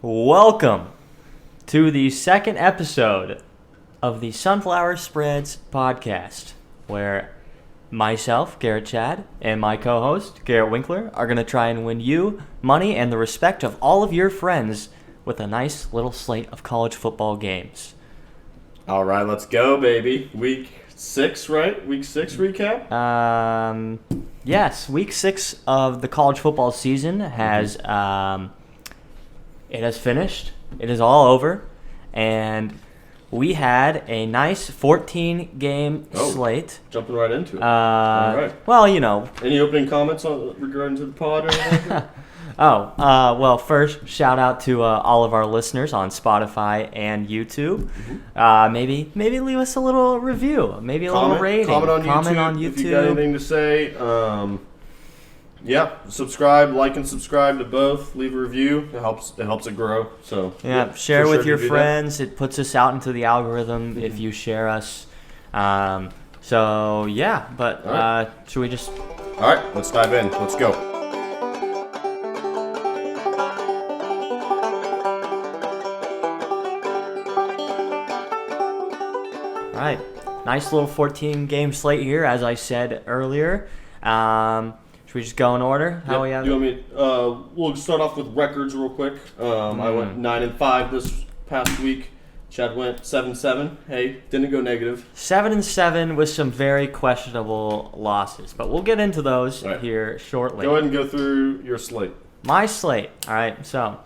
Welcome to the second episode of the Sunflower Spreads podcast, where myself, Garrett Chad, and my co-host, Garrett Winkler, are going to try and win you money and the respect of all of your friends with a nice little slate of college football games. All right, let's go, baby. Week 6, right? Week 6 recap? Yes, week 6 of the college football season has it has finished. It is all over, and we had a nice 14-game slate. Jumping right into it. All right. Well, you know. Any opening comments regarding to the pod or anything? Well, first, shout out to all of our listeners on Spotify and YouTube. Maybe leave us a little review, maybe a little rating. Comment on YouTube. If you got anything to say. Subscribe, like and subscribe to both. Leave a review. It helps it grow. So share with your friends. It puts us out into the algorithm if you share us. Should we just? All right, let's dive in. Let's go. All right, nice little 14-game slate here, as I said earlier. Should we just go in order? You want me? We'll start off with records real quick. I went 9-5 this past week. Chad went 7-7. Hey, didn't go negative. 7-7 with some very questionable losses, but we'll get into those here shortly. Go ahead and go through your slate. My slate. All right, so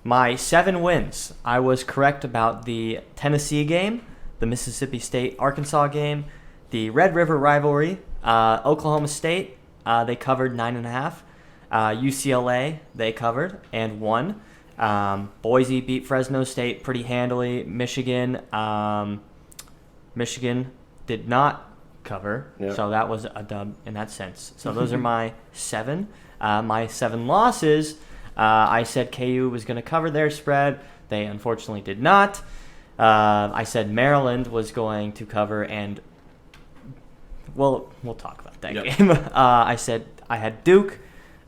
my 7 wins. I was correct about the Tennessee game, the Mississippi State-Arkansas game, the Red River rivalry, Oklahoma State. They covered 9.5. UCLA, they covered and won. Boise beat Fresno State pretty handily. Michigan did not cover, so that was a dub in that sense. So those are my 7. My 7 losses, I said KU was going to cover their spread. They unfortunately did not. I said Maryland was going to cover, and we'll talk about that game. I said I had Duke,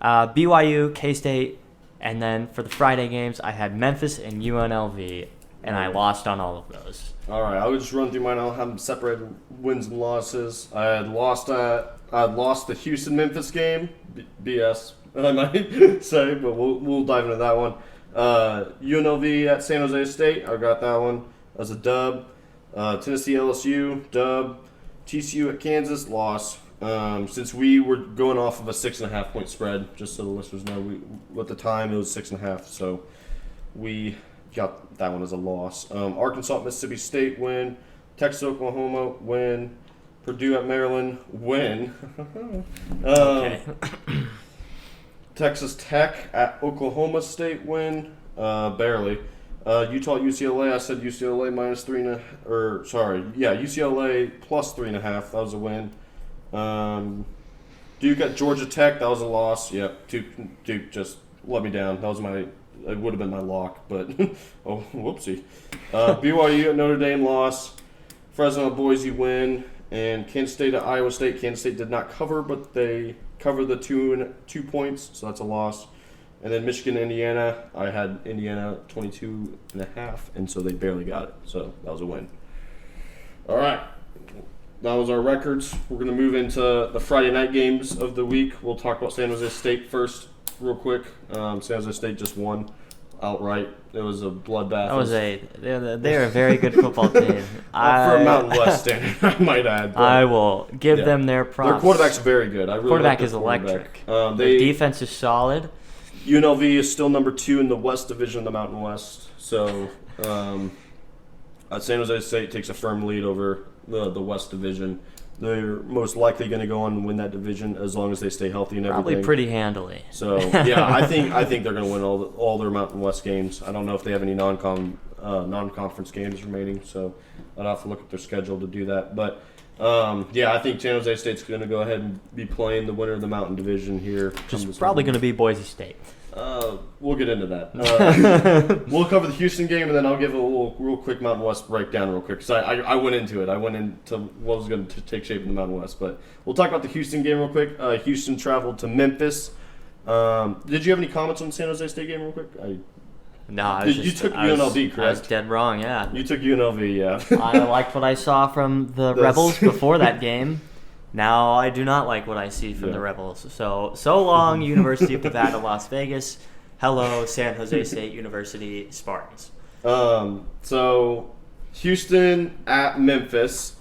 BYU, K-State, and then for the Friday games, I had Memphis and UNLV, and I lost on all of those. All right, I'll just run through mine. I'll have them separated wins and losses. I had lost the Houston-Memphis game, BS, I might say, but we'll dive into that one. UNLV at San Jose State, I got that one as a dub. Tennessee LSU, dub. TCU at Kansas, loss. Since we were going off of a 6.5 point spread, just so the listeners know, at the time it was 6.5, so we got that one as a loss. Arkansas at Mississippi State, win. Texas Oklahoma, win. Purdue at Maryland, win. Texas Tech at Oklahoma State, win. Barely. Utah at UCLA, I said UCLA UCLA plus 3.5. That was a win. Duke at Georgia Tech, that was a loss. Yep, Duke just let me down. That was it would have been my lock, but oh, whoopsie. BYU at Notre Dame, loss. Fresno at Boise, win. And Kansas State at Iowa State. Kansas State did not cover, but they covered the 2 points, so that's a loss. And then Michigan, Indiana, I had Indiana 22.5, and so they barely got it. So that was a win. All right. That was our records. We're going to move into the Friday night games of the week. We'll talk about San Jose State first real quick. San Jose State just won outright. It was a bloodbath. They're a very good football team. For a Mountain West standard, I might add. I will give them their props. Their quarterback's very good. Quarterback is electric. Their defense is solid. UNLV is still number 2 in the West Division of the Mountain West. So San Jose State takes a firm lead over the West Division. They're most likely going to go on and win that division as long as they stay healthy and everything. Probably pretty handily. So I think they're going to win all their Mountain West games. I don't know if they have any non-conference games remaining, so I'd have to look at their schedule to do that. But I think San Jose State's going to go ahead and be playing the winner of the Mountain Division here. It's probably going to be Boise State. We'll get into that. We'll cover the Houston game, and then I'll give a real quick Mountain West breakdown real quick. Because I went into it. I went into what was going to take shape in the Mountain West. But we'll talk about the Houston game real quick. Houston traveled to Memphis. Did you have any comments on the San Jose State game real quick? No, you took UNLV, correct? I was dead wrong, yeah. You took UNLV, yeah. I liked what I saw from the Rebels before that game. Now I do not like what I see from the Rebels. So long, University of Nevada, Las Vegas. Hello, San Jose State University Spartans. So Houston at Memphis.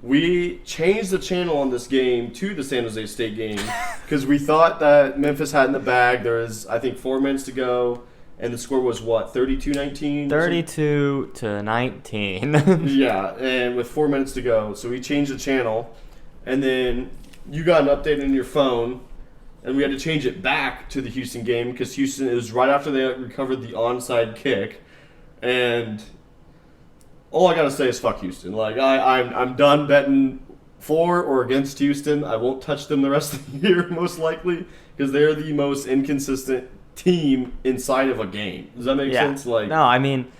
We changed the channel on this game to the San Jose State game because we thought that Memphis had in the bag. There was, I think, 4 minutes to go, and the score was what, 32-19? 32-19. Yeah, and with 4 minutes to go, so we changed the channel, and then you got an update on your phone, and we had to change it back to the Houston game because Houston, it was right after they recovered the onside kick, and all I gotta say is fuck Houston. Like I'm done betting for or against Houston. I won't touch them the rest of the year, most likely, because they're the most inconsistent team inside of a game. Does that make sense? Like, no, I mean,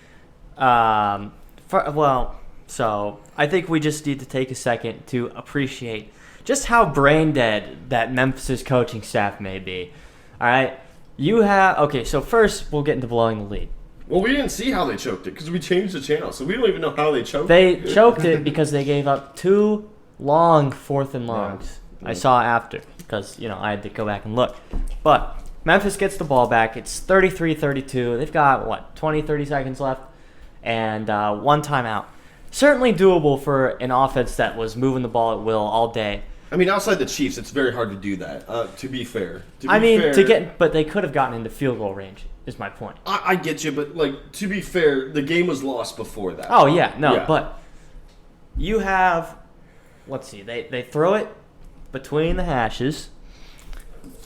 so I think we just need to take a second to appreciate just how brain dead that Memphis' coaching staff may be. All right, so first we'll get into blowing the lead. Well, we didn't see how they choked it because we changed the channel, so we don't even know how they choked it. They choked it because they gave up 2 long 4th and longs. Yeah. I saw after because, I had to go back and look. But Memphis gets the ball back. It's 33-32. They've got, 20, 30 seconds left and 1 timeout. Certainly doable for an offense that was moving the ball at will all day. I mean, outside the Chiefs, it's very hard to do that, to be fair. But they could have gotten into field goal range. Is my point. I get you, but to be fair, the game was lost before that. Oh yeah, but you have, let's see, they throw it between the hashes.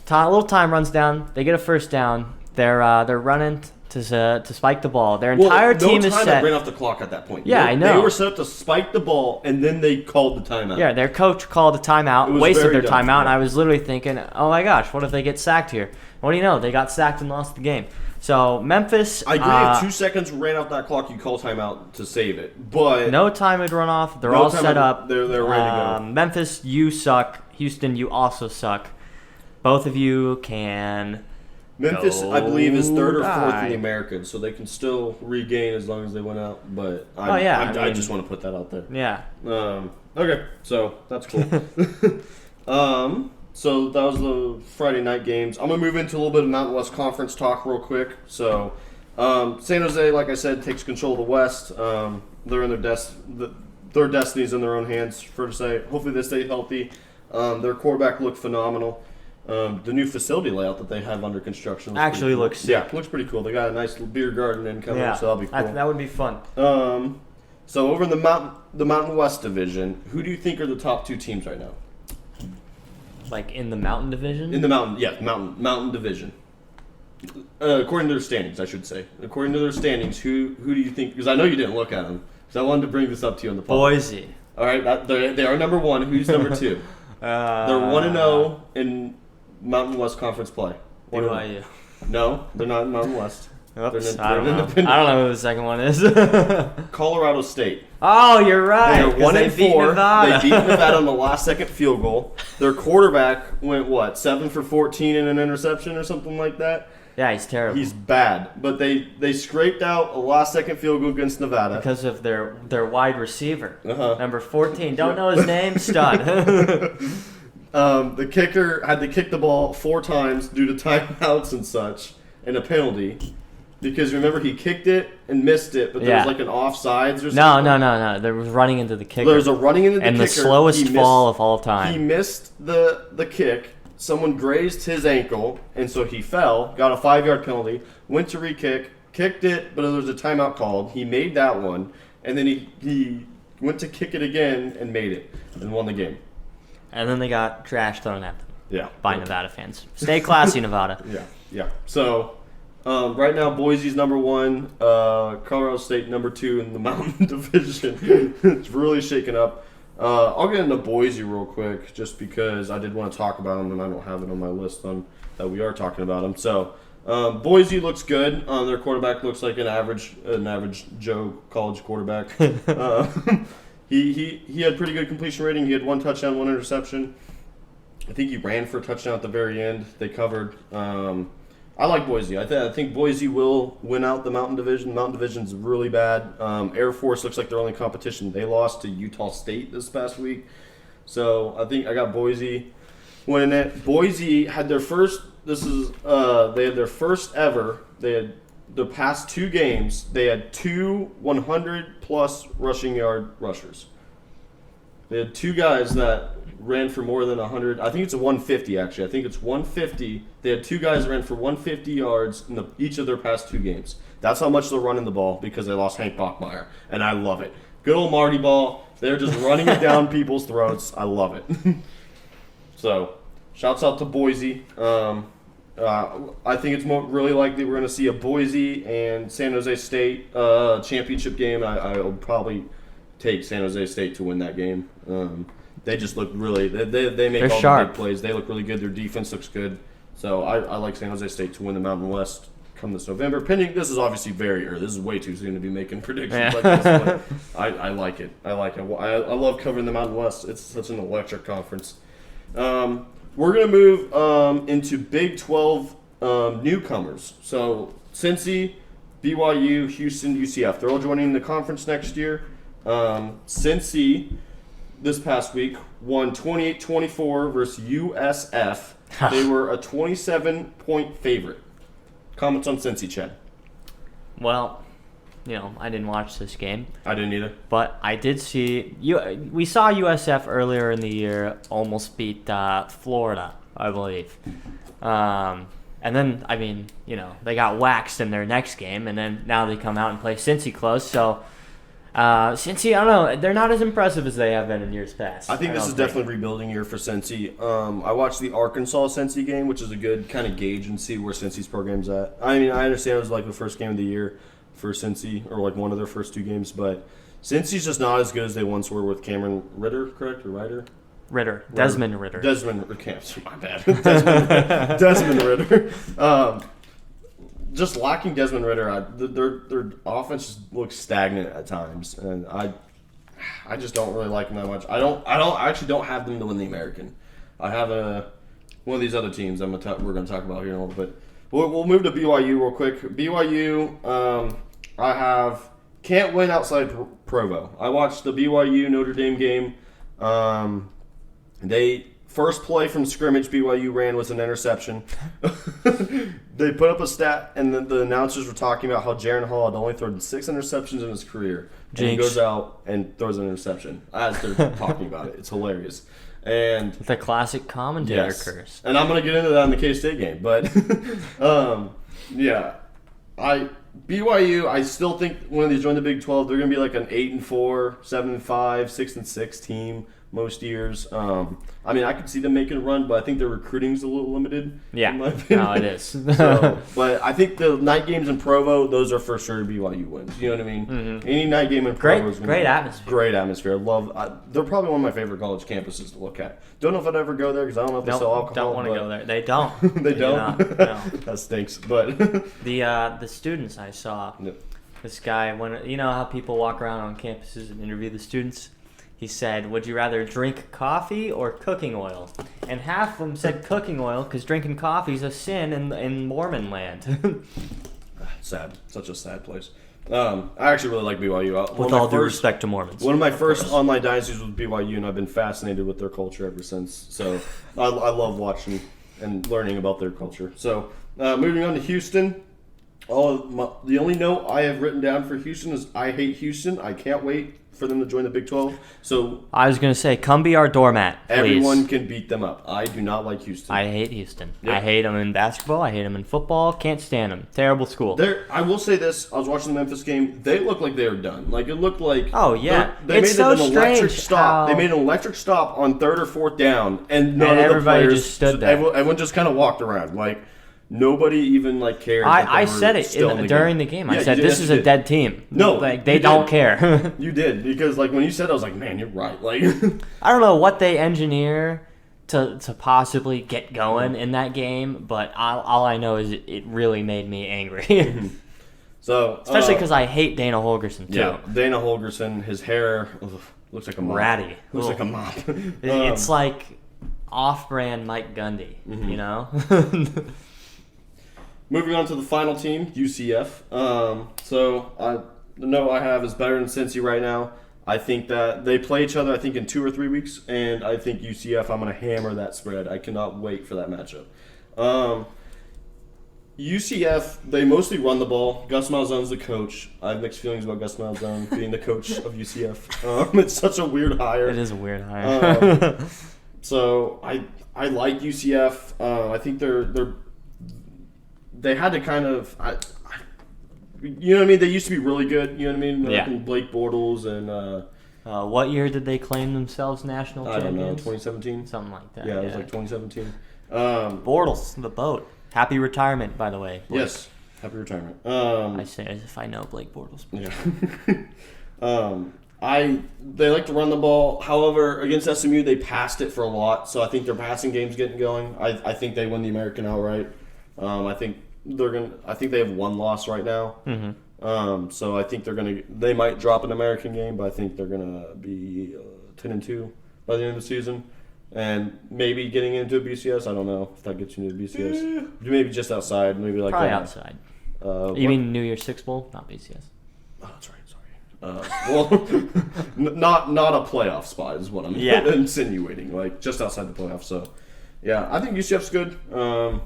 A little time runs down. They get a first down. They're running to spike the ball. Their entire team is set. No time ran off the clock at that point. Yeah, I know. They were set up to spike the ball, and then they called the timeout. Yeah, their coach called a timeout, wasted their timeout, and I was literally thinking, oh my gosh, what if they get sacked here? What do you know? They got sacked and lost the game. So Memphis, I agree. If 2 seconds ran off that clock, you call timeout to save it. But no time would run off. They're all set up. They're ready to go. Memphis, you suck. Houston, you also suck. Both of you can. Memphis, I believe, is 3rd or 4th in the American, so they can still regain as long as they went out. But I just want to put that out there. Yeah. Okay, so that's cool. So that was the Friday night games. I'm going to move into a little bit of Mountain West Conference talk real quick. So San Jose, like I said, takes control of the West. They're in their destiny's in their own hands, for to say. Hopefully they stay healthy. Their quarterback looked phenomenal. The new facility layout that they have under construction actually looks sick. Yeah, looks pretty cool. They got a nice little beer garden incoming, so that'll be cool. That would be fun. So over in the Mountain West division, who do you think are the top 2 teams right now? Like in the Mountain Division? In the Mountain Division. According to their standings, I should say. According to their standings, who do you think? Because I know you didn't look at them. Because I wanted to bring this up to you on the podcast. Boise. All right, they are number 1. Who's number 2? They're 1-0 in Mountain West Conference play. BYU. No, they're not in Mountain West. Oops, I don't know who the second one is. Colorado State. Oh, you're right. They're 1-4. They beat Nevada on the last-second field goal. Their quarterback went 7 for 14 in an interception or something like that. Yeah, he's terrible. He's bad, but they scraped out a last-second field goal against Nevada because of their wide receiver, number 14. Don't know his name. Stud. The kicker had to kick the ball 4 times due to timeouts and such, and a penalty. Because remember, he kicked it and missed it, but there was like an offsides or something. No. There was running into the kicker. There was a running into the kicker. And the slowest fall of all time. He missed the kick. Someone grazed his ankle, and so he fell, got a 5-yard penalty, went to re-kick, kicked it, but there was a timeout called. He made that one, and then he went to kick it again and made it, and won the game. And then they got trash thrown at them. Yeah. By Nevada fans. Stay classy, Nevada. Yeah. So... right now, Boise's number 1, Colorado State number 2 in the Mountain Division. It's really shaken up. I'll get into Boise real quick, just because I did want to talk about them, and I don't have it on my list that we are talking about them. So, Boise looks good. Their quarterback looks like an average Joe college quarterback. He had pretty good completion rating. He had 1 touchdown, 1 interception. I think he ran for a touchdown at the very end. They covered. I like Boise. I think Boise will win out the Mountain Division. Mountain Division's really bad. Air Force looks like their only competition. They lost to Utah State this past week. So I think I got Boise winning it. Boise had their first. They had their first ever. They had the past 2 games. They had 2 100-plus rushing yard rushers. They had 2 guys that ran for more than 100. I think it's a 150, actually. I think it's 150. They had 2 guys that ran for 150 yards in each of their past 2 games. That's how much they're running the ball because they lost Hank Bachmeier, and I love it. Good old Marty ball. They're just running it down people's throats. I love it. So, shouts out to Boise. I think it's really likely we're going to see a Boise and San Jose State championship game. I'll probably take San Jose State to win that game. They just look really. They make all the big plays. They look really good. Their defense looks good. So I like San Jose State to win the Mountain West come this November. This is obviously very early. This is way too soon to be making predictions like this. But I like it. I love covering the Mountain West. It's such an electric conference. We're going to move into Big 12 newcomers. So Cincy, BYU, Houston, UCF. They're all joining the conference next year. Cincy this past week won 28-24 versus USF. They were a 27-point favorite. Comments on Cincy, Chad? Well, I didn't watch this game. I didn't either. But I did see we saw USF earlier in the year almost beat Florida, I believe. And then, they got waxed in their next game, and then now they come out and play Cincy close. So, Cincy, I don't know. They're not as impressive as they have been in years past. I think this is definitely a rebuilding year for Cincy. I watched the Arkansas-Cincy game, which is a good kind of gauge and see where Cincy's program's at. I understand it was like the first game of the year for Cincy, or like one of their first 2 games, but Cincy's just not as good as they once were with Cameron Ritter, correct, or Ryder? Ritter. Desmond Ritter. My bad. Desmond Ritter. Just lacking Desmond Ritter, their offense just looks stagnant at times, and I just don't really like them that much. I actually don't have them to win the American. I have one of these other teams we're going to talk about here in a little bit. We'll move to BYU real quick. BYU, I have can't win outside Provo. I watched the BYU Notre Dame game. They first play from scrimmage BYU ran was an interception. They put up a stat, and the announcers were talking about how Jaron Hall had only thrown 6 interceptions in his career. And he goes out and throws an interception as they're talking about it. It's hilarious. And the classic commentator curse. And I'm going to get into that in the K-State game. But, BYU, I still think when they join the Big 12, they're going to be like an 8-4, 7-5, 6-6 team most years. I could see them making a run, but I think their recruiting's a little limited. Yeah, in my opinion. No, it is. But I think the night games in Provo, those are for sure BYU wins. You know what I mean? Mm-hmm. Any night game in Provo is great atmosphere. Great atmosphere. They're probably one of my favorite college campuses to look at. Don't know if I'd ever go there because I don't know if they sell alcohol. Don't want to go there. They don't. They don't? No. That stinks. But the students I saw, this guy, you know how people walk around on campuses and interview the students? He said, would you rather drink coffee or cooking oil? And half of them said cooking oil because drinking coffee is a sin in Mormon land. Sad. Such a sad place. I actually really like BYU. With all due respect to Mormons. One of my first online dynasties was BYU, and I've been fascinated with their culture ever since. So I love watching and learning about their culture. So moving on to Houston. The only note I have written down for Houston is I hate Houston. I can't wait for them to join the Big 12. So I was going to say, come be our doormat, please. Everyone can beat them up. I do not like Houston. I hate Houston. Yep. I hate them in basketball. I hate them in football. Can't stand them. Terrible school. I will say this. I was watching the Memphis game. They looked like they were done. Like, it looked like... Oh, yeah. They made an electric stop. They made an electric stop on 3rd or 4th down, and none of the players... just stood there. Everyone just kind of walked around. Like, nobody even cared. I said it during the game. I said, this is a dead team. No. They don't care. You did. Because, when you said it, I was like, man, you're right. I don't know what they engineer to possibly get going in that game, but all I know is it really made me angry. So especially because I hate Dana Holgerson, too. Yeah, Dana Holgerson, his hair looks like a mop. Ratty. Looks like a mop. It's like off-brand Mike Gundy, you know? moving on to the final team, UCF. The note I have is better than Cincy right now. I think that they play each other, I think, in 2 or 3 weeks, and I think UCF, I'm going to hammer that spread. I cannot wait for that matchup. UCF, they mostly run the ball. Gus Malzahn's the coach. I have mixed feelings about Gus Malzahn being the coach of UCF. It's such a weird hire. It is a weird hire. So I like UCF. I think they had to kind of you know what I mean? They used to be really good. You know what I mean? Yeah. Blake Bortles and what year did they claim themselves national champions? I don't know, 2017? Something like that. Yeah, it was like 2017. Bortles, the boat. Happy retirement, by the way, Blake. Yes, happy retirement. I say as if I know Blake Bortles. Yeah. They like to run the ball. However, against SMU, they passed it for a lot, so I think their passing game's getting going. I think they win the American outright. I think they have 1 loss right now. Mm-hmm. So I think they might drop an American game, but I think they're gonna be 10-2 by the end of the season. And maybe getting into a BCS. I don't know if that gets you into BCS. Maybe just outside. Maybe like probably outside. You mean New Year's Six Bowl, not BCS? Oh, that's right. Sorry. Not a playoff spot is what I'm insinuating. Like just outside the playoffs. So, yeah, I think UCF's good.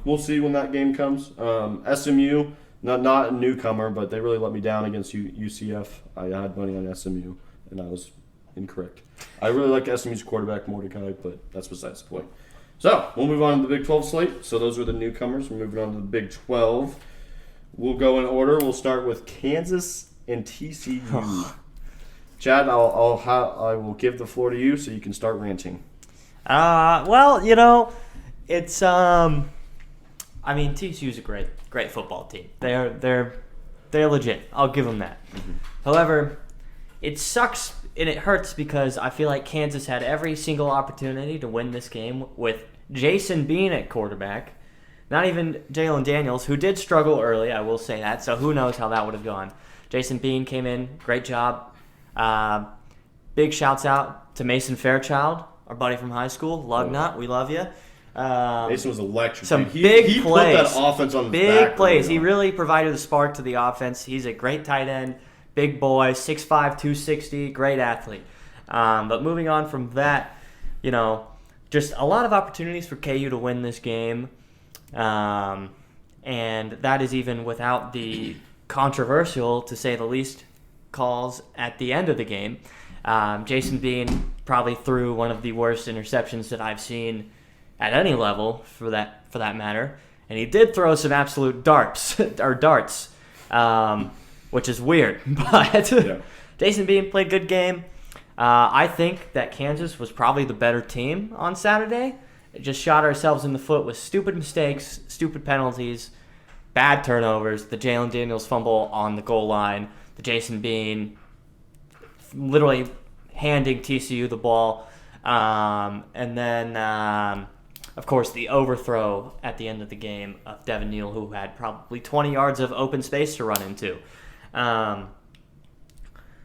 We'll see when that game comes. SMU, not a newcomer, but they really let me down against UCF. I had money on SMU, and I was incorrect. I really like SMU's quarterback, Mordecai, but that's besides the point. So, we'll move on to the Big 12 slate. So, those were the newcomers. We're moving on to the Big 12. We'll go in order. We'll start with Kansas and TCU. Chad, I will give the floor to you so you can start ranting. Well, it's TCU's a great football team. They're legit. I'll give them that. Mm-hmm. However, it sucks and it hurts because I feel like Kansas had every single opportunity to win this game with Jason Bean at quarterback. Not even Jalen Daniels, who did struggle early, I will say that. So who knows how that would have gone. Jason Bean came in, great job. Big shouts out to Mason Fairchild, our buddy from high school. Lugnut, we love you. Mason was electric. Some big plays. He put that offense on his big back. Plays. He really provided the spark to the offense. He's a great tight end. Big boy, 6'5", 260, great athlete. But moving on from that, just a lot of opportunities for KU to win this game. And that is even without the controversial, to say the least, calls at the end of the game. Jason Bean probably threw one of the worst interceptions that I've seen at any level, for that matter. And he did throw some absolute darts, which is weird. But yeah. Jason Bean played a good game. I think that Kansas was probably the better team on Saturday. Just shot ourselves in the foot with stupid mistakes, stupid penalties, bad turnovers, the Jalen Daniels fumble on the goal line, the Jason Bean literally handing TCU the ball, and then, of course, the overthrow at the end of the game of Devin Neal, who had probably 20 yards of open space to run into.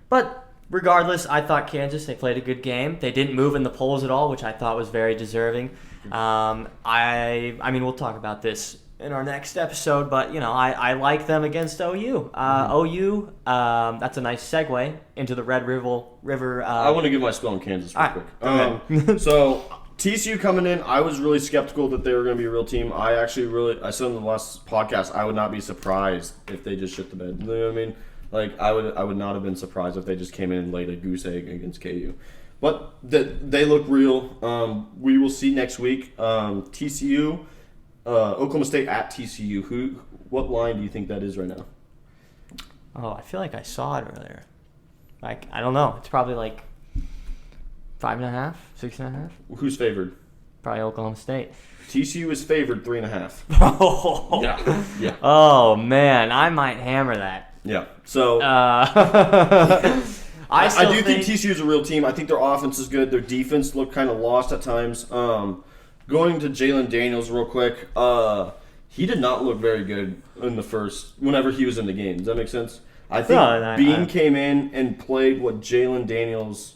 But regardless, I thought Kansas, they played a good game. They didn't move in the polls at all, which I thought was very deserving. We'll talk about this in our next episode, but, I like them against OU. OU, that's a nice segue into the Red River. I want to give my spill on Kansas real quick. So, TCU coming in, I was really skeptical that they were going to be a real team. I said in the last podcast, I would not be surprised if they just shit the bed. You know what I mean? Like, I would not have been surprised if they just came in and laid a goose egg against KU. But they look real. We will see next week. TCU, Oklahoma State at TCU. What line do you think that is right now? Oh, I feel like I saw it earlier. Like, I don't know. It's probably like 5.5, 6.5. Who's favored? Probably Oklahoma State. TCU is favored 3.5. Oh. Yeah. Oh, man. I might hammer that. Yeah. So I do think TCU is a real team. I think their offense is good. Their defense looked kind of lost at times. Going to Jalen Daniels real quick, he did not look very good in whenever he was in the game. Does that make sense? I think Bean came in and played what Jalen Daniels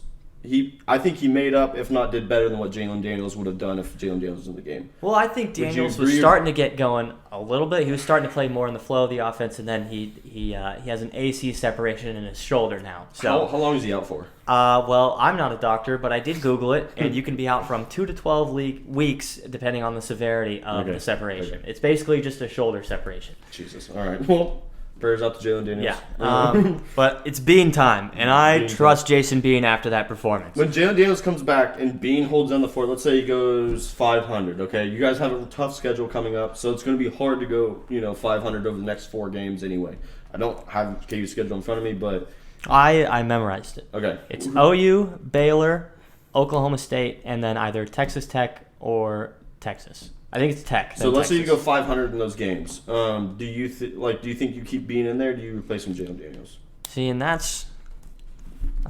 I think he made up, if not did better than what Jalen Daniels would have done if Jalen Daniels was in the game. Well, I think Daniels was starting to get going a little bit. He was starting to play more in the flow of the offense, and then he has an AC separation in his shoulder now. So how long is he out for? Well, I'm not a doctor, but I did Google it, and you can be out from 2 to 12 weeks depending on the severity of the separation. Okay. It's basically just a shoulder separation. Jesus. All right. Well, prayers out to Jalen Daniels. Yeah. But it's Bean time, and I trust Jason Bean after that performance. When Jalen Daniels comes back and Bean holds down the fort, let's say he goes 500, okay? You guys have a tough schedule coming up, so it's going to be hard to go, 500 over the next 4 games anyway. I don't have KU's schedule in front of me, but... I memorized it. Okay. It's OU, Baylor, Oklahoma State, and then either Texas Tech or Texas. I think it's Tech. So let's say you go 500 in those games. Do you think you keep Bean in there? Or do you replace him with Jalen Daniels? See, and that's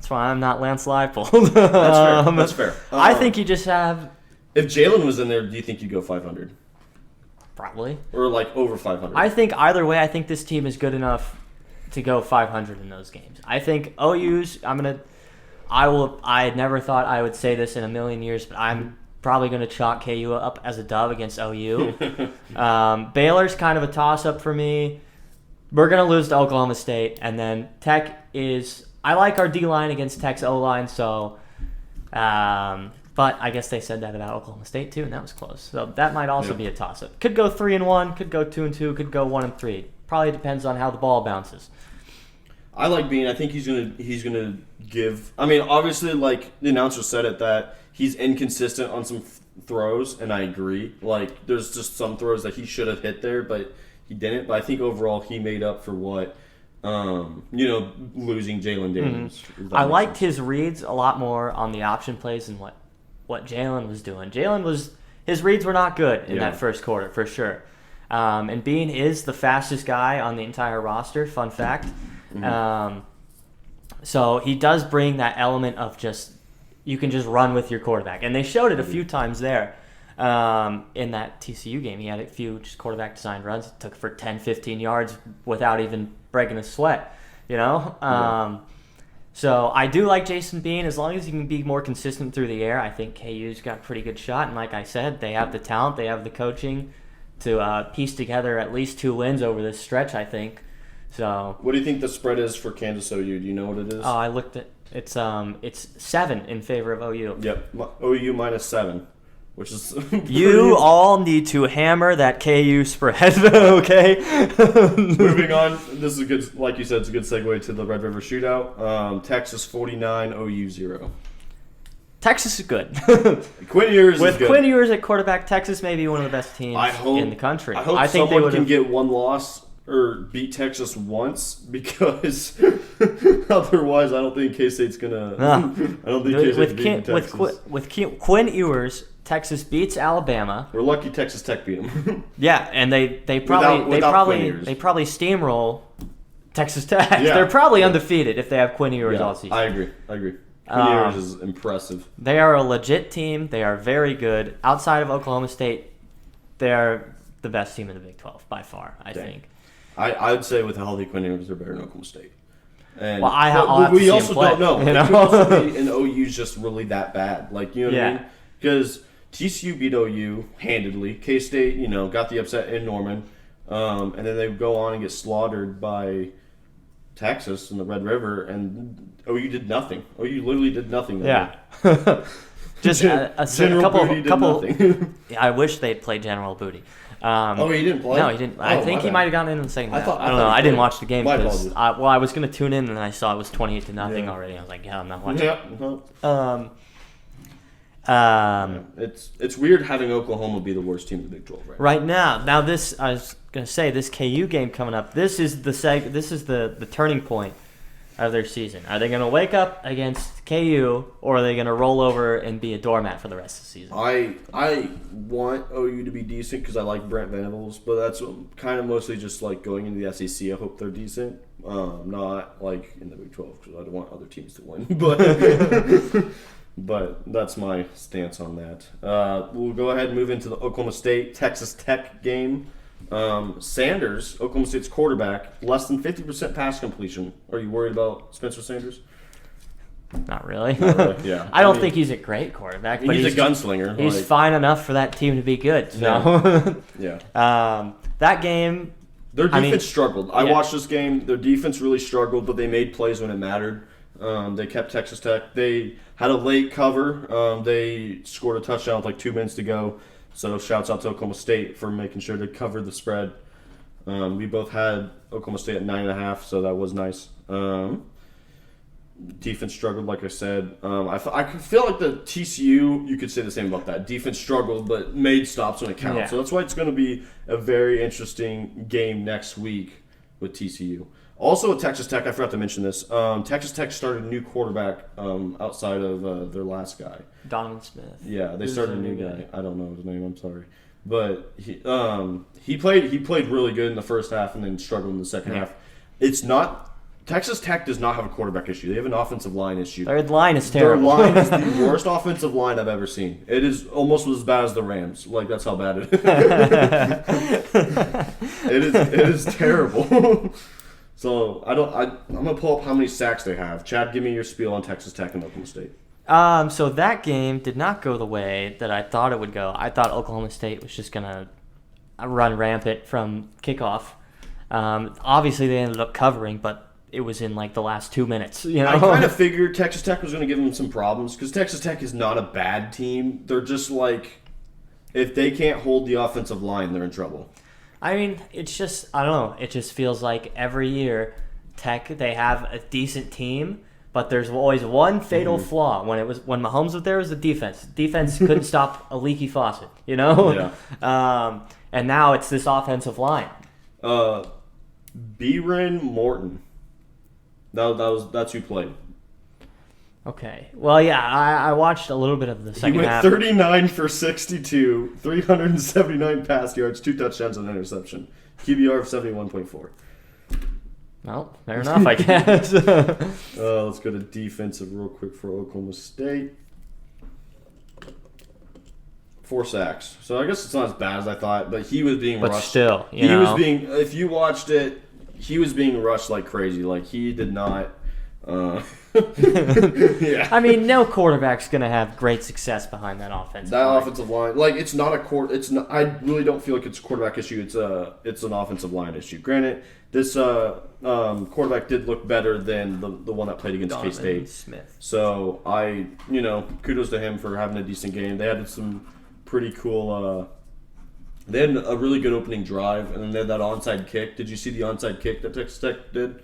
why I'm not Lance Leipold. That's fair. I think you just have. If Jalen was in there, do you think you go 500? Probably. Or over 500? I think either way. I think this team is good enough to go 500 in those games. I think OU's. I never thought I would say this in a million years, but I'm probably going to chalk KU up as a dub against OU. Baylor's kind of a toss-up for me. We're going to lose to Oklahoma State. And then Tech is... I like our D-line against Tech's O-line, so... but I guess they said that about Oklahoma State, too, and that was close. So that might also be a toss-up. Could go 3-1, could go 2-2, could go 1-3. Probably depends on how the ball bounces. I like Bean. I think he's gonna give... I mean, obviously, like the announcer said it, that he's inconsistent on some throws, and I agree. Like, there's just some throws that he should have hit there, but he didn't. But I think overall he made up for what, losing Jalen Daniels. Mm-hmm. I liked his reads a lot more on the option plays than what Jalen was doing. His reads were not good in that first quarter, for sure. And Bean is the fastest guy on the entire roster, fun fact. Mm-hmm. So he does bring that element of just... You can just run with your quarterback. And they showed it a few times there in that TCU game. He had a few just quarterback-designed runs. It took for 10, 15 yards without even breaking a sweat, So I do like Jason Bean. As long as he can be more consistent through the air, I think KU's got a pretty good shot. And like I said, they have the talent. They have the coaching to piece together at least 2 wins over this stretch, I think. So, what do you think the spread is for Kansas OU? Do you know what it is? Oh, I looked at it's 7 in favor of OU. Yep, OU -7, which is you all need to hammer that KU spread, okay? Moving on, this is a good, like you said, it's a good segue to the Red River Shootout. Texas 49, OU 0. Texas is good. Quinn Ewers With is good. Quinn Ewers at quarterback, Texas may be one of the best teams in the country. I hope think someone can get one loss or beat Texas once, because otherwise I don't think K-State's gonna. I don't think K-State's beating Texas. With Quinn Ewers, Texas beats Alabama. We're lucky Texas Tech beat them. Yeah, and they probably steamroll Texas Tech. Yeah. They're probably undefeated if they have Quinn Ewers all season. I agree. Quinn Ewers is impressive. They are a legit team. They are very good. Outside of Oklahoma State, they are the best team in the Big 12 by far, I think. I would say with a healthy Quinn Ewers, they're better than Oklahoma State. And we also don't know. You know? It could also be, and OU's just really that bad. Like, you know what I mean? Because TCU beat OU handedly. K-State, got the upset in Norman. And then they go on and get slaughtered by Texas in the Red River, and OU did nothing. OU literally did nothing. Just General Booty did nothing. I wish they'd play General Booty. He didn't play? No, he didn't. I think he might have gotten in the second half. I don't know. I didn't watch the game because I was going to tune in and I saw it was 28-0 already. I was like, I'm not watching. It's weird having Oklahoma be the worst team in the Big 12 right now. Now this, I was going to say, this KU game coming up. This is the turning point of their season. Are they going to wake up against KU, or are they going to roll over and be a doormat for the rest of the season? I want OU to be decent because I like Brent Venables, but that's kind of mostly just like going into the SEC. I hope they're decent, not like in the Big 12 because I don't want other teams to win. But that's my stance on that. We'll go ahead and move into the Oklahoma State Texas Tech game. Sanders, Oklahoma State's quarterback, less than 50% pass completion. Are you worried about Spencer Sanders? Not really. Yeah. I don't think he's a great quarterback, but he's a gunslinger. He's fine enough for that team to be good. So. Yeah. That game. Their defense struggled. I watched this game. Their defense really struggled, but they made plays when it mattered. They kept Texas Tech. They had a late cover. They scored a touchdown with like 2 minutes to go. So shouts out to Oklahoma State for making sure to cover the spread. We both had Oklahoma State at 9.5, so that was nice. Defense struggled, like I said. I feel like the TCU, you could say the same about that. Defense struggled, but made stops when it counted. Yeah. So that's why it's going to be a very interesting game next week with TCU. Also at Texas Tech, I forgot to mention this. Texas Tech started a new quarterback outside of their last guy. Donovan Smith. Yeah, they started a new guy. I don't know his name. I'm sorry, but he played really good in the first half and then struggled in the second half. It's not. Texas Tech does not have a quarterback issue. They have an offensive line issue. Their line is terrible. Their line is the worst offensive line I've ever seen. It is almost as bad as the Rams. Like, that's how bad it is. It is terrible. So I'm gonna pull up how many sacks they have. Chad, give me your spiel on Texas Tech and Oklahoma State. So that game did not go the way that I thought it would go. I thought Oklahoma State was just gonna run rampant from kickoff. Obviously they ended up covering, but it was in like the last 2 minutes. I kind of figured Texas Tech was going to give them some problems because Texas Tech is not a bad team. They're just like, if they can't hold the offensive line, they're in trouble. I mean, it's just, I don't know. It just feels like every year Tech, they have a decent team, but there's always one fatal flaw. When Mahomes was there, was the defense. Defense couldn't stop a leaky faucet, Yeah. And now it's this offensive line. Byron Morton. That's who played. Okay. Well, yeah, I watched a little bit of the second half. He went 39 for 62, 379 pass yards, 2 touchdowns, and an interception. QBR of 71.4. Well, fair enough, I guess. Let's go to defensive real quick for Oklahoma State. 4 sacks. So I guess it's not as bad as I thought, but he was being rushed. But still, if you watched it, he was being rushed like crazy. Like, he did not. Yeah. I mean, no quarterback's gonna have great success behind that offensive line. Offensive line, like, it's not a It's not. I really don't feel like it's a quarterback issue. It's an offensive line issue. Granted, this quarterback did look better than the one that played against K-State. Smith. So kudos to him for having a decent game. They had some pretty cool. They had a really good opening drive, and then they had that onside kick. Did you see the onside kick that Texas Tech did?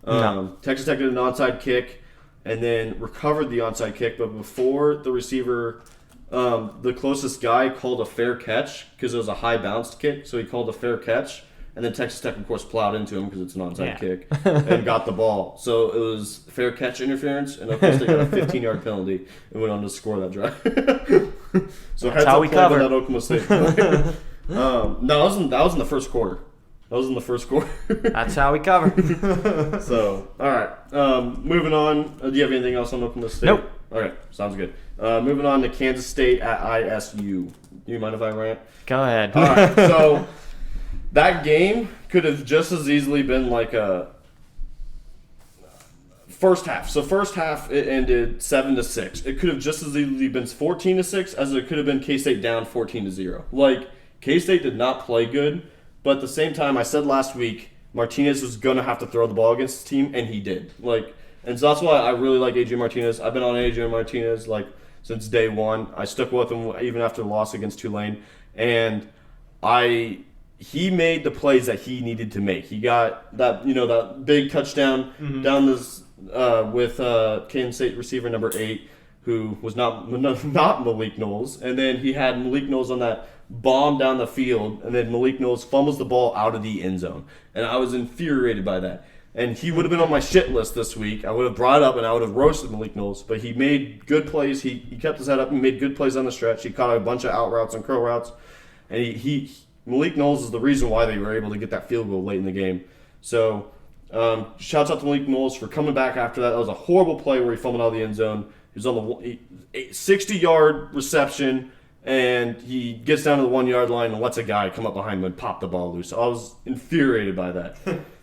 No. Texas Tech did an onside kick and then recovered the onside kick, but before the receiver, the closest guy called a fair catch because it was a high bounced kick, so he called a fair catch, and then Texas Tech, of course, plowed into him because it's an onside kick and got the ball. So it was fair catch interference, and of course they got a 15-yard penalty and went on to score that drive. So that's how we cover that Oklahoma State. No, that was in the first quarter. That's how we cover. So, all right. Moving on. Do you have anything else on Oklahoma State? Nope. All right. Sounds good. Moving on to Kansas State at ISU. Do you mind if I rant? Go ahead. All right. So, that game could have just as easily been like a first half. So, first half, it ended 7-6. It could have just as easily been 14-6 as it could have been K-State down 14-0. Like, K-State did not play good, but at the same time, I said last week, Martinez was going to have to throw the ball against the team, and he did. And so that's why I really like A.J. Martinez. I've been on A.J. Martinez, since day one. I stuck with him even after the loss against Tulane. And he made the plays that he needed to make. He got that big touchdown down this with Kansas State receiver number 8, who was not Malik Knowles. And then he had Malik Knowles on that bomb down the field, and then Malik Knowles fumbles the ball out of the end zone. And I was infuriated by that. And he would have been on my shit list this week. I would have brought it up, and I would have roasted Malik Knowles. But he made good plays. He kept his head up and made good plays on the stretch. He caught a bunch of out routes and curl routes. And Malik Knowles is the reason why they were able to get that field goal late in the game. So, shouts out to Malik Knowles for coming back after that. That was a horrible play where he fumbled out of the end zone. He was on the 60-yard reception, and he gets down to the 1-yard line and lets a guy come up behind him and pop the ball loose. So I was infuriated by that.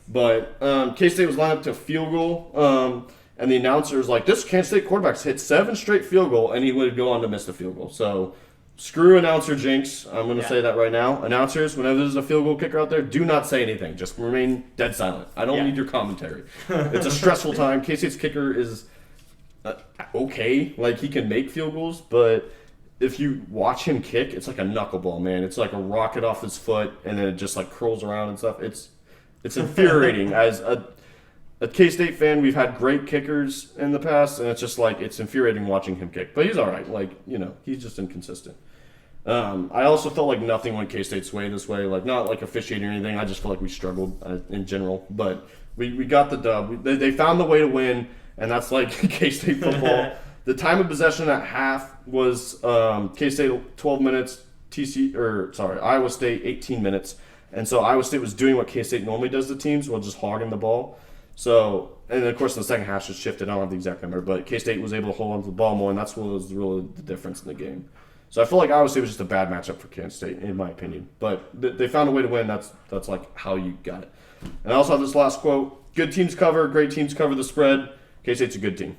But K-State was lined up to a field goal, and the announcer's like, this Kansas State quarterback's hit 7 straight field goal, and he would go on to miss the field goal. So screw announcer jinx. I'm going to say that right now. Announcers, whenever there's a field goal kicker out there, do not say anything. Just remain dead silent. I don't need your commentary. It's a stressful time. K-State's kicker is okay. Like, he can make field goals, but if you watch him kick, it's like a knuckleball, man. It's like a rocket off his foot, and then it just like curls around and stuff. It's infuriating. As a K-State fan, we've had great kickers in the past, and it's just like it's infuriating watching him kick. But he's all right. Like, he's just inconsistent. I also felt like nothing went K-State's way this way. Like, not like officiating or anything. I just felt like we struggled in general. But we got the dub. They found the way to win, and that's like K-State football. The time of possession at half was K-State 12 minutes, Iowa State 18 minutes. And so Iowa State was doing what K-State normally does to teams, while just hogging the ball. So, and then of course the second half just shifted. I don't have the exact number, but K-State was able to hold on to the ball more, and that's what was really the difference in the game. So I feel like Iowa State was just a bad matchup for Kansas State, in my opinion. But they found a way to win. That's like how you got it. And I also have this last quote: "Good teams cover, great teams cover the spread. K-State's a good team."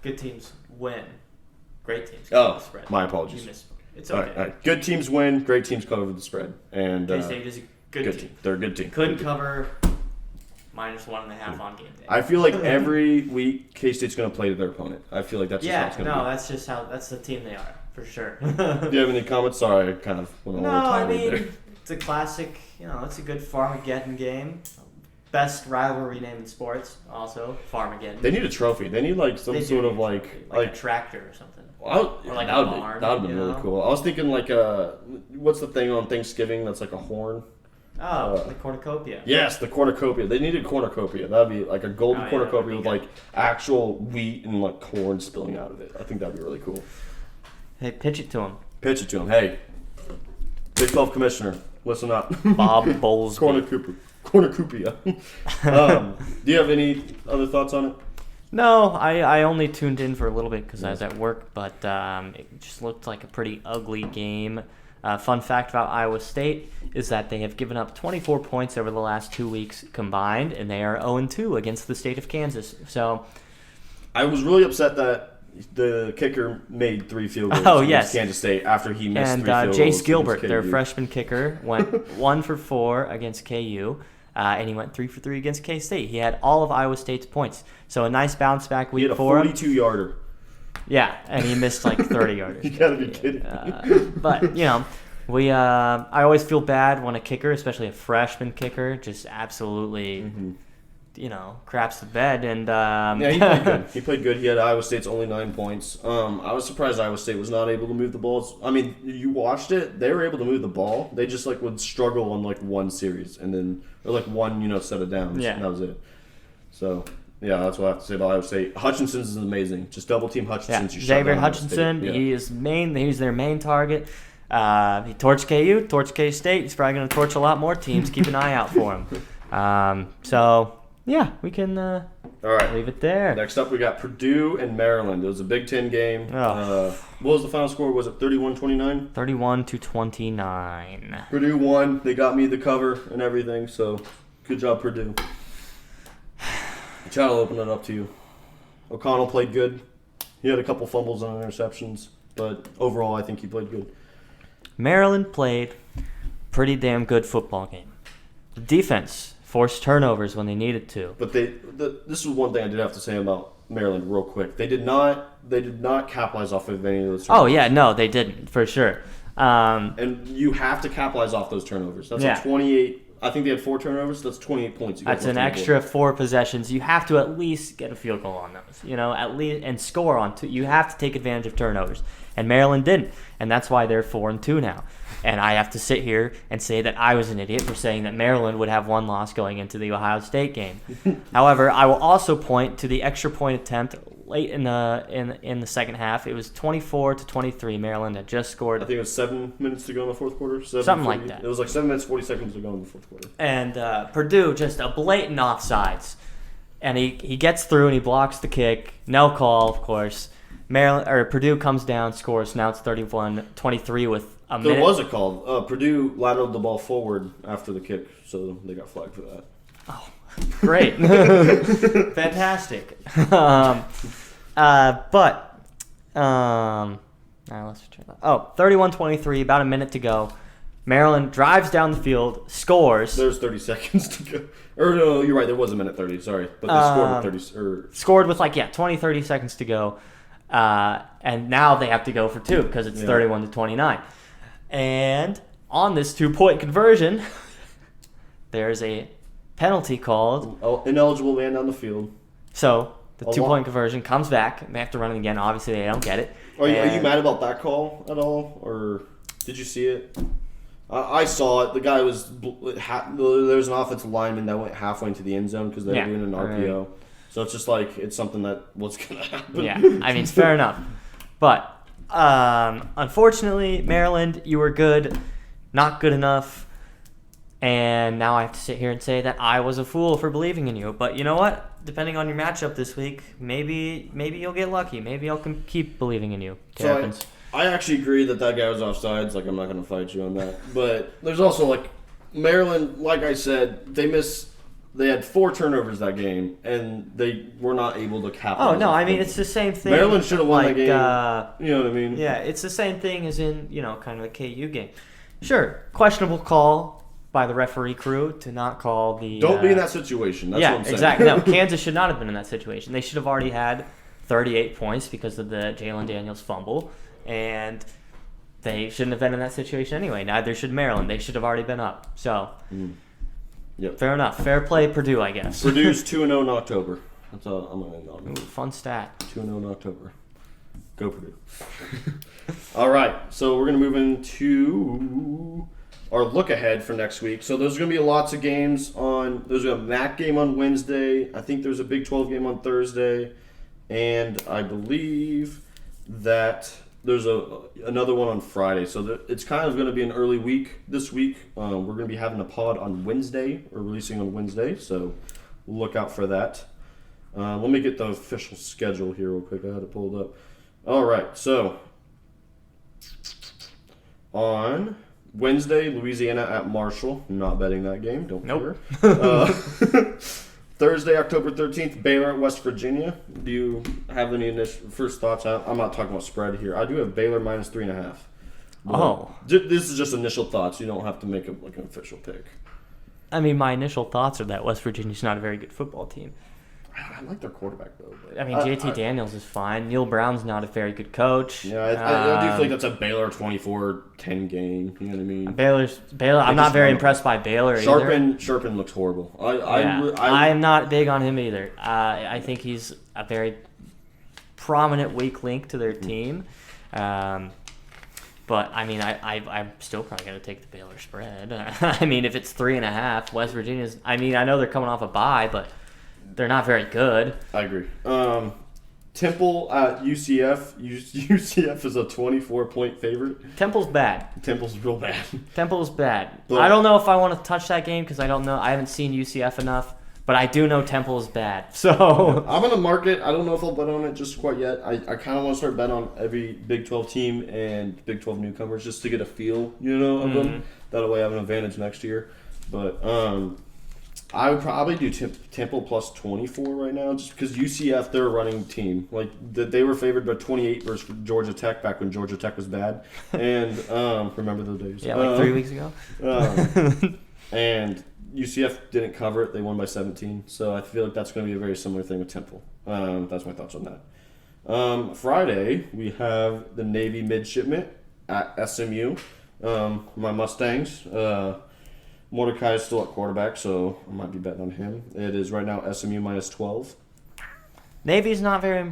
Good teams win. Great teams cover the spread. My apologies. You missed. It's okay. All right. Good teams win, great teams cover the spread. And K-State is a good team. They're a good team. Couldn't cover -1.5 on game day. I feel like every week K-State's going to play to their opponent. I feel like that's just how it's going to be. That's the team they are, for sure. Do you have any comments? Sorry, I kind of went all over there. It's a classic, it's a good Farmageddon game. Best rivalry name in sports, also, Farmageddon. They need a trophy. They need like some sort of like a tractor or something. Well, or like a barn. That would have been really cool. I was thinking like what's the thing on Thanksgiving that's like a horn? Oh, the cornucopia. Yes, the cornucopia. They needed cornucopia. That'd be like a golden cornucopia with like actual wheat and like corn spilling out of it. I think that'd be really cool. Hey, pitch it to him. Pitch it to him. Hey, Big 12 commissioner, listen up. Bob Bowles. Cornucopia. Do you have any other thoughts on it? No, I only tuned in for a little bit because I was at work, but it just looked like a pretty ugly game. Fun fact about Iowa State is that they have given up 24 points over the last 2 weeks combined, and they are 0-2 against the state of Kansas. So, I was really upset that the kicker made 3 field goals against Kansas State after he missed 3 field goals. And Jace Gilbert, their freshman kicker, went 1 for 4 against KU. And he went 3 for 3 against K-State. He had all of Iowa State's points. So a nice bounce back week for him. He had a 42-yarder. Yeah, and he missed like 30 yarders. You gotta be kidding me. But, I always feel bad when a kicker, especially a freshman kicker, just absolutely, craps the bed. And yeah, he played good. He played good. He had Iowa State's only 9 points. I was surprised Iowa State was not able to move the balls. I mean, you watched it. They were able to move the ball. They just would struggle on one series and then or one set of downs. Yeah, and that was it. So. Yeah, that's what I have to say about Iowa State. Hutchinson's is amazing. Just double team Hutchinson. Yeah, Xavier Hutchinson, he's their main target. He torched KU, torched K-State. He's probably going to torch a lot more teams. Keep an eye out for him. We can all right. Leave it there. Next up, we got Purdue and Maryland. It was a Big Ten game. What was the final score? Was it 31-29? 31-29. Purdue won. They got me the cover and everything, so good job, Purdue. Chad, I'll open it up to you. O'Connell played good. He had a couple fumbles and interceptions, but overall I think he played good. Maryland played pretty damn good football game. The defense forced turnovers when they needed to. But this is one thing I did have to say about Maryland real quick. They did not capitalize off of any of those turnovers. Oh, yeah, no, they didn't, for sure. And you have to capitalize off those turnovers. That's like 28. I think they had 4 turnovers. That's 28 points. That's an extra 4 possessions. You have to at least get a field goal on those, at least, and score on 2. You have to take advantage of turnovers, and Maryland didn't, and that's why they're 4-2 now. And I have to sit here and say that I was an idiot for saying that Maryland would have 1 loss going into the Ohio State game. However, I will also point to the extra point attempt late in the second half. It was 24-23. Maryland had just scored. I think it was 7 minutes to go in the fourth quarter. Something like that. It was like 7 minutes 40 seconds to go in the fourth quarter. And Purdue just a blatant offsides, and he gets through and he blocks the kick. No call, of course. Purdue comes down, scores. Now it's 31-23 with a minute. There was a call. Purdue lateraled the ball forward after the kick, so they got flagged for that. Oh, Great. Fantastic. Let's return that. 31-23, about a minute to go. Maryland drives down the field, scores. There's 30 seconds to go. Or no, you're right. There was a minute 30. Sorry, but they scored with 30. Scored with 20-30 seconds to go, and now they have to go for 2 because it's 31-29. And on this 2-point conversion, there's a penalty called. Ineligible man down the field. So the 2-point conversion comes back, and they have to run it again. Obviously, they don't get it. Are you mad about that call at all, or did you see it? I saw it. The guy was there was an offensive lineman that went halfway into the end zone because they were doing an RPO. Right. So it's just it's something that what's going to happen. Yeah, I mean, it's fair enough. But unfortunately, Maryland, you were good, not good enough. And now I have to sit here and say that I was a fool for believing in you. But you know what? Depending on your matchup this week, maybe you'll get lucky. Maybe I'll keep believing in you. I actually agree that guy was offsides. I'm not going to fight you on that. But there's also, Maryland, like I said, they had 4 turnovers that game, and they were not able to capitalize. Oh, no, I mean, it's the same thing. Maryland should have won that game. You know what I mean? Yeah, it's the same thing as in, kind of a KU game. Sure, questionable call by the referee crew to not call the... Don't be in that situation. That's what I'm saying. Exactly. No, Kansas should not have been in that situation. They should have already had 38 points because of the Jalen Daniels fumble. And they shouldn't have been in that situation anyway. Neither should Maryland. They should have already been up. So, Fair enough. Fair play, Purdue, I guess. Purdue's 2-0 in October. That's all I'm going to end on. Ooh, fun stat. 2-0 in October. Go Purdue. All right. So we're going to move into our look ahead for next week. So there's going to be lots of games there's a MAC game on Wednesday. I think there's a Big 12 game on Thursday. And I believe that there's another one on Friday. So it's kind of going to be an early week this week. We're going to be having a pod on Wednesday, or releasing on Wednesday. So look out for that. Let me get the official schedule here real quick. I had to pull it up. All right. So on Wednesday, Louisiana at Marshall. Not betting that game. Don't care. Thursday, October 13th, Baylor at West Virginia. Do you have any initial first thoughts? I'm not talking about spread here. I do have Baylor minus 3.5. This is just initial thoughts. You don't have to make an official pick. I mean, my initial thoughts are that West Virginia's not a very good football team. I like their quarterback, though. I mean, JT Daniels is fine. Neil Brown's not a very good coach. Yeah, I do think that's a Baylor 24-10 game. You know what I mean? Baylor. I'm not very impressed by Baylor either. Sharpen looks horrible. I'm not big on him either. I think he's a very prominent weak link to their team. But, I mean, I'm still probably going to take the Baylor spread. I mean, if it's 3.5, West Virginia's... I mean, I know they're coming off a bye, but... They're not very good. I agree. Temple at UCF. UCF is a 24-point favorite. Temple's bad. Temple's real bad. Temple's bad. But I don't know if I want to touch that game because I don't know. I haven't seen UCF enough, but I do know Temple is bad. So I'm gonna mark it. I don't know if I'll bet on it just quite yet. I kind of want to start betting on every Big 12 team and Big 12 newcomers just to get a feel, of them. That way I have an advantage next year. But I would probably do Temple plus 24 right now, just because UCF, they're a running team. They were favored by 28 versus Georgia Tech back when Georgia Tech was bad. And remember those days? Yeah, 3 weeks ago. And UCF didn't cover it. They won by 17. So I feel like that's going to be a very similar thing with Temple. That's my thoughts on that. Friday, we have the Navy midshipmen at SMU. My Mustangs. Mordecai is still at quarterback, so I might be betting on him. It is right now SMU minus 12. Navy's not very...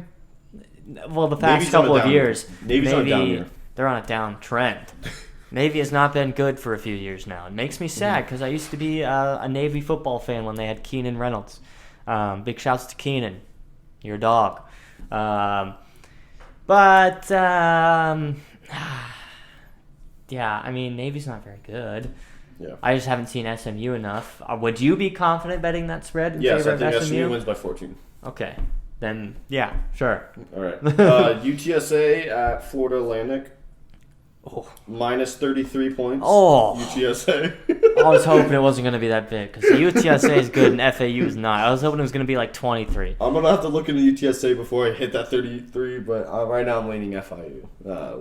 Well, the past couple of years. Navy's on a down year. They're on a down trend. Navy has not been good for a few years now. It makes me sad because I used to be a Navy football fan when they had Keenan Reynolds. Big shouts to Keenan. You're a dog. Yeah, I mean, Navy's not very good. Yeah. I just haven't seen SMU enough. Would you be confident betting that spread in favor of SMU? Yes, I think SMU wins by 14. Okay. Then, yeah, sure. All right. UTSA at Florida Atlantic. Oh. Minus 33 points. Oh. UTSA. I was hoping it wasn't going to be that big because UTSA is good and FAU is not. I was hoping it was going to be like 23. I'm going to have to look into UTSA before I hit that 33, but right now I'm leaning FIU,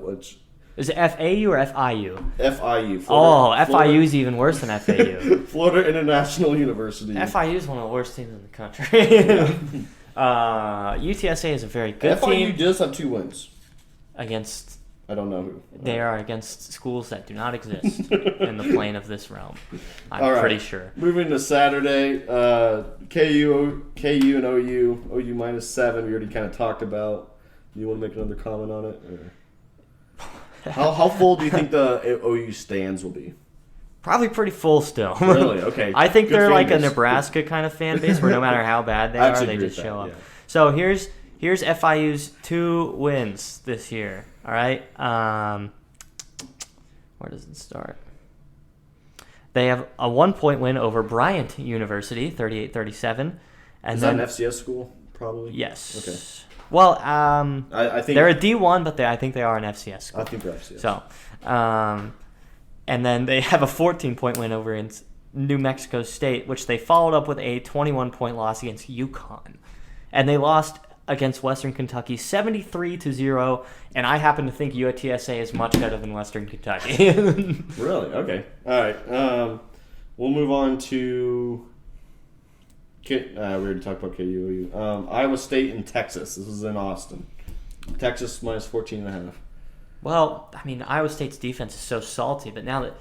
which... Is it FAU or FIU? FIU. FIU is even worse than FAU. Florida International University. FIU is one of the worst teams in the country. UTSA is a very good team. FIU does have 2 wins. Against... I don't know who. They are against schools that do not exist in the plane of this realm. I'm pretty sure. Moving to Saturday, KU and OU. OU -7. We already kind of talked about. You want to make another comment on it? Or? How full do you think the OU stands will be? Probably pretty full still. Really? Okay. I think Good they're like base. a Nebraska kind of fan base where no matter how bad they are, they just show up. Yeah. So here's FIU's 2 wins this year. All right. Where does it start? They have a 1-point win over Bryant University, 38-37. Is that an FCS school? Probably. Yes. Okay. Well, I think they're a D1, but I think they are an FCS school. I think they're FCS. So, and then they have a 14-point win over in New Mexico State, which they followed up with a 21-point loss against UConn, and they lost against Western Kentucky 73-0. And I happen to think UTSA is much better than Western Kentucky. Really? Okay. All right. We'll move on to. We already talked about KU. Iowa State and Texas. This is in Austin. Texas -14.5. Well, I mean, Iowa State's defense is so salty, but now that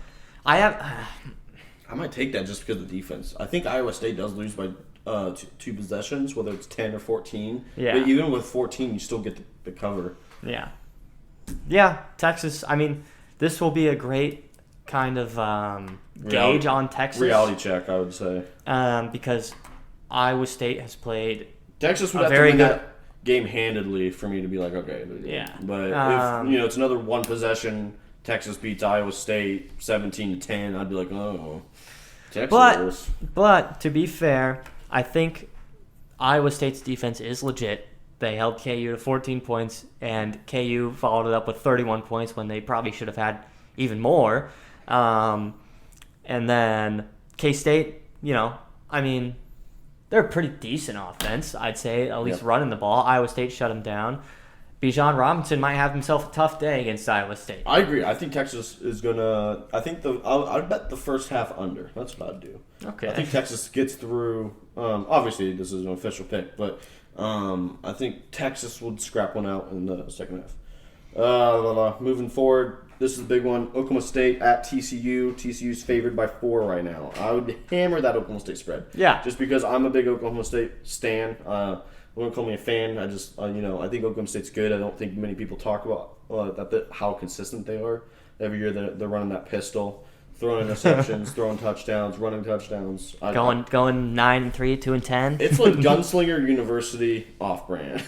I might take that just because of the defense. I think Iowa State does lose by 2 possessions, whether it's 10 or 14. Yeah. But even with 14, you still get the cover. Yeah. Yeah, Texas. I mean, this will be a great kind of gauge on Texas. Reality check, I would say. Because Iowa State has played Texas would have to win that game handedly for me to be like, okay. Yeah. But if it's another 1 possession, Texas beats Iowa State 17-10, I'd be like, oh, Texas. But to be fair, I think Iowa State's defense is legit. They held KU to 14 points, and KU followed it up with 31 points when they probably should have had even more. And then K-State, I mean, they're a pretty decent offense, I'd say, at least running the ball. Iowa State shut them down. Bijan Robinson might have himself a tough day against Iowa State. I agree. I think Texas is gonna. I'd bet the first half under. That's what I'd do. Okay. I think Texas gets through. Obviously, this is an official pick, but I think Texas would scrap one out in the second half. Moving forward, this is a big one. Oklahoma State at TCU. TCU's favored by 4 right now. I would hammer that Oklahoma State spread. Yeah. Just because I'm a big Oklahoma State stan. Wouldn't call me a fan. I just, I think Oklahoma State's good. I don't think many people talk about how consistent they are. Every year they're running that pistol, throwing interceptions, throwing touchdowns, running touchdowns. Going 9-3, 2-10. It's like Gunslinger University off-brand,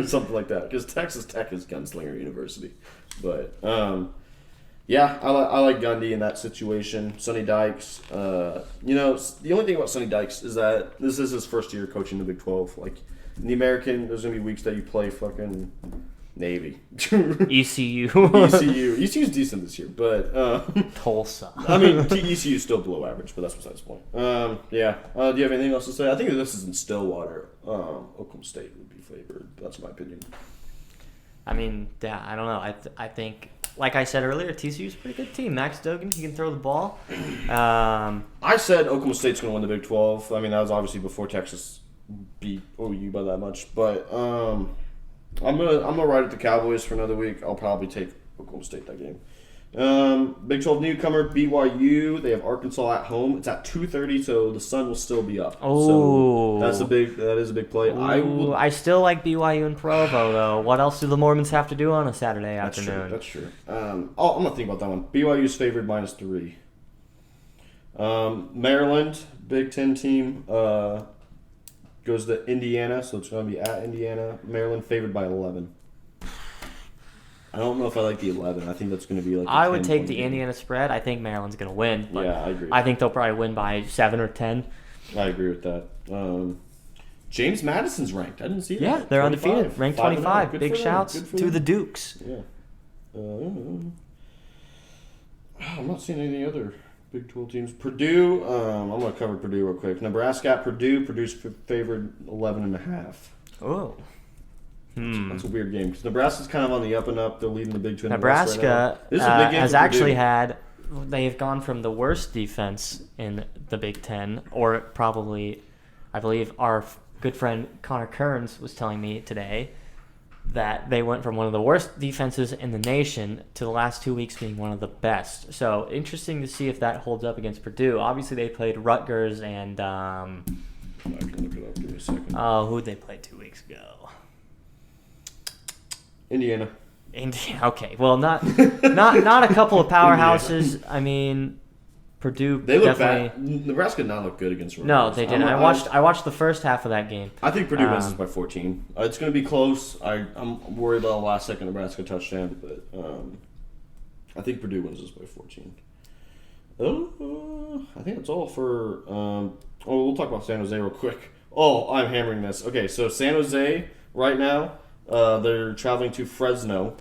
something like that. Because Texas Tech is Gunslinger University, but yeah, I like Gundy in that situation. Sonny Dykes, the only thing about Sonny Dykes is that this is his first year coaching the Big 12. Like. In the American, there's going to be weeks that you play fucking Navy. ECU. ECU's decent this year, but... Tulsa. I mean, ECU's still below average, but that's besides the point. Yeah. Do you have anything else to say? I think if this is in Stillwater, Oklahoma State would be favored. That's my opinion. I mean, yeah, I don't know. I think, like I said earlier, TCU's a pretty good team. Max Duggan, he can throw the ball. I said Oklahoma State's going to win the Big 12. I mean, that was obviously before Texas beat OU by that much, but I'm gonna ride at the Cowboys for another week. I'll probably take Oklahoma State that game. Big 12 newcomer BYU. They have Arkansas at home. It's at 2:30, so the sun will still be up. Oh, so that is a big play. I still like BYU and Provo though. What else do the Mormons have to do on a Saturday afternoon? That's true. I'm gonna think about that one. BYU's favored -3. Maryland, Big 10 team. Goes to Indiana, so it's going to be at Indiana. Maryland favored by 11. I don't know if I like the 11. I think that's going to be like. I would take the Indiana spread. I think Maryland's going to win. But yeah, I agree. I think they'll probably win by 7 or 10. I agree with that. James Madison's ranked. I didn't see that. Yeah, they're undefeated, ranked 25. Big shouts to the Dukes. Yeah. I'm not seeing any other Big 12 teams. Purdue. I'm going to cover Purdue real quick. Nebraska at Purdue. Purdue's favored 11.5. Oh. That's a weird game because Nebraska's kind of on the up and up. They're leading the Big 12. Nebraska right now. has actually had. They've gone from the worst defense in the Big Ten, or probably, I believe our good friend Connor Kearns was telling me today that they went from one of the worst defenses in the nation to the last 2 weeks being one of the best. So interesting to see if that holds up against Purdue. Obviously, they played Rutgers and I can look it up. Give me a second. who'd they play 2 weeks ago? Indiana. Okay, well, not a couple of powerhouses. I mean, Purdue. They look definitely bad. Nebraska did not look good against Rutgers. No, they didn't. I watched the first half of that game. I think Purdue wins this by 14. It's going to be close. I'm worried about a last-second Nebraska touchdown, but I think Purdue wins this by 14. I think that's all for. We'll talk about San Jose real quick. Oh, I'm hammering this. Okay, so San Jose right now, they're traveling to Fresno.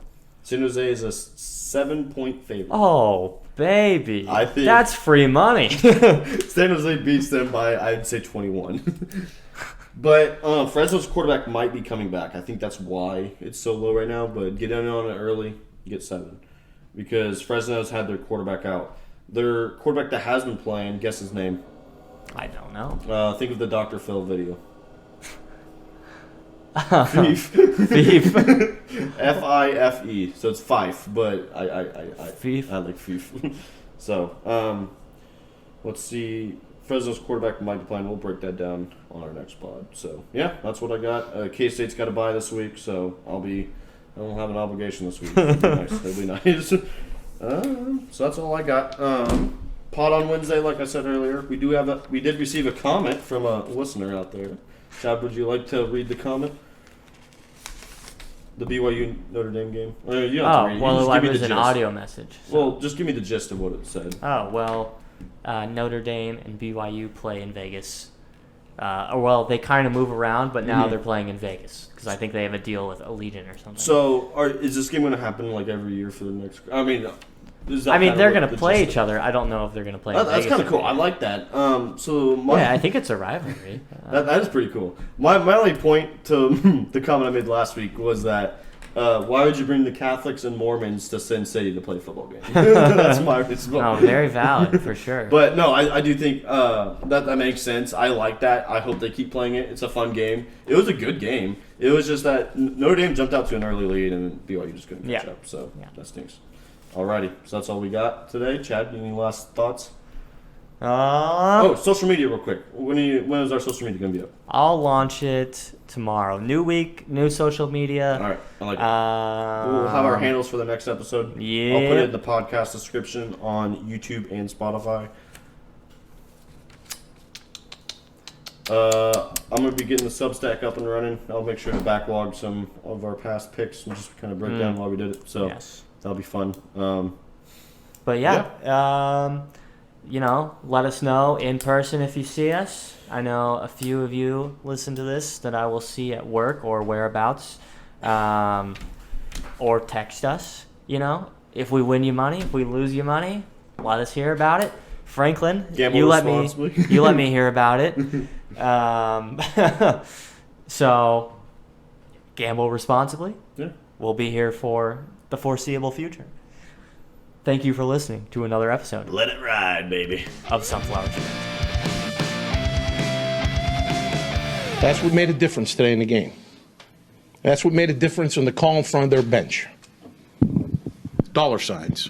San Jose is a 7-point favorite. Oh, baby. I think that's free money. San Jose beats them by, I'd say, 21. But Fresno's quarterback might be coming back. I think that's why it's so low right now. But get in on it early, get 7. Because Fresno's had their quarterback out. Their quarterback that has been playing, guess his name. I don't know. Think of the Dr. Phil video. Thief. F-I-F-E. So it's Fife, but I Thief. I like Fief. So, let's see. Fresno's quarterback might be playing. We'll break that down on our next pod. So, yeah, that's what I got. K-State's got a bye this week, so I don't have an obligation this week. It'll be nice. So that's all I got. Pod on Wednesday, like I said earlier. We did receive a comment from a listener out there. Chad, would you like to read the comment? The BYU Notre Dame game. Or you don't have to read it. Well, it was an audio message. So. Well, just give me the gist of what it said. Oh, well, Notre Dame and BYU play in Vegas. They kind of move around, but now they're playing in Vegas because I think they have a deal with Allegiant or something. So, is this game going to happen like every year for the next? I mean, they're going to play each other. I don't know if they're going to play. That's kind of cool. I like that. I think it's a rivalry. That is pretty cool. My only point to the comment I made last week was that why would you bring the Catholics and Mormons to Sin City to play a football game? That's my response. No, very valid for sure. But no, I do think that makes sense. I like that. I hope they keep playing it. It's a fun game. It was a good game. It was just that Notre Dame jumped out to an early lead and BYU just couldn't catch up. So that stinks. Alrighty, so that's all we got today. Chad, any last thoughts? Social media real quick. When is our social media going to be up? I'll launch it tomorrow. New week, new social media. All right, I like it. We'll have our handles for the next episode. Yeah. I'll put it in the podcast description on YouTube and Spotify. I'm going to be getting the Substack up and running. I'll make sure to backlog some of our past picks and just kind of break down why we did it. So that'll be fun. But let us know in person if you see us. I know a few of you listen to this that I will see at work or whereabouts, or text us. If we win you money, if we lose you money, let us hear about it. Franklin, you let me hear about it. So, gamble responsibly. Yeah. We'll be here for the foreseeable future. Thank you for listening to another episode. Let it ride, baby. Of Sunflower Show. That's what made a difference today in the game. That's what made a difference in the call in front of their bench. $signs.